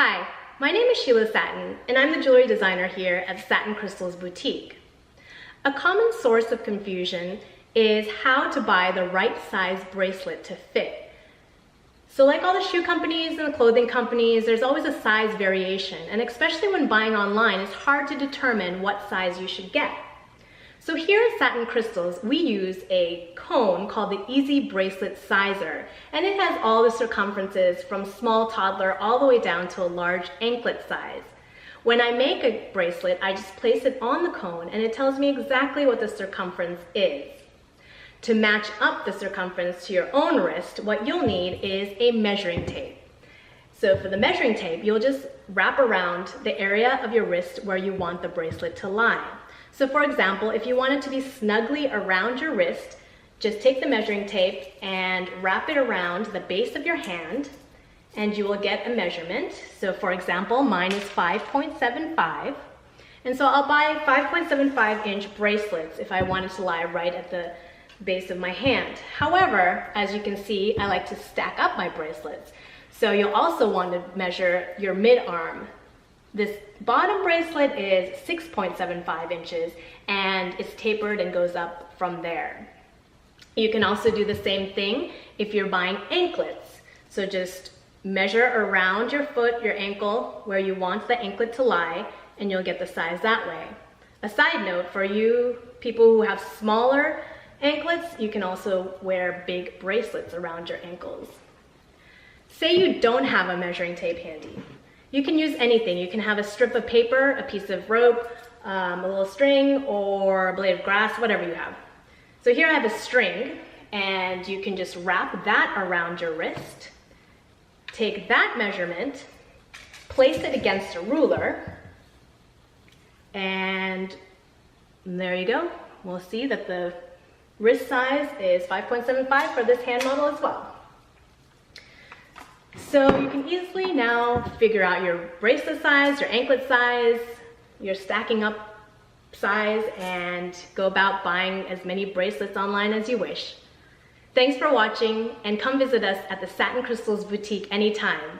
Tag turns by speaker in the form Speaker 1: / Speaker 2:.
Speaker 1: Hi, my name is Sheila Satin, and I'm the jewelry designer here at Satin Crystals Boutique. A common source of confusion is how to buy the right size bracelet to fit. So like all the shoe companies and the clothing companies, there's always a size variation, and especially when buying online, it's hard to determine what size you should get. So here at Satin Crystals, we use a cone called the Easy Bracelet Sizer, and it has all the circumferences from small toddler all the way down to a large anklet size. When I make a bracelet, I just place it on the cone and it tells me exactly what the circumference is. To match up the circumference to your own wrist, what you'll need is a measuring tape. So for the measuring tape, you'll just wrap around the area of your wrist where you want the bracelet to lie. So for example, if you want it to be snugly around your wrist, just take the measuring tape and wrap it around the base of your hand and you will get a measurement. So for example, mine is 5.75. And so I'll buy 5.75 inch bracelets if I wanted to lie right at the base of my hand. However, as you can see, I like to stack up my bracelets. So you'll also want to measure your mid-arm. This bottom bracelet is 6.75 inches and it's tapered and goes up from there. You can also do the same thing if you're buying anklets. So just measure around your foot, your ankle, where you want the anklet to lie, and you'll get the size that way. A side note, for you people who have smaller anklets, you can also wear big bracelets around your ankles. Say you don't have a measuring tape handy. You can use anything. You can have a strip of paper, a piece of rope, a little string, or a blade of grass, whatever you have. So here I have a string, and you can just wrap that around your wrist. Take that measurement, place it against a ruler, and there you go. We'll see that the wrist size is 5.75 for this hand model as well. So you can easily now figure out your bracelet size, your anklet size, your stacking up size, and go about buying as many bracelets online as you wish. Thanks for watching, and come visit us at the Satin Crystals Boutique anytime.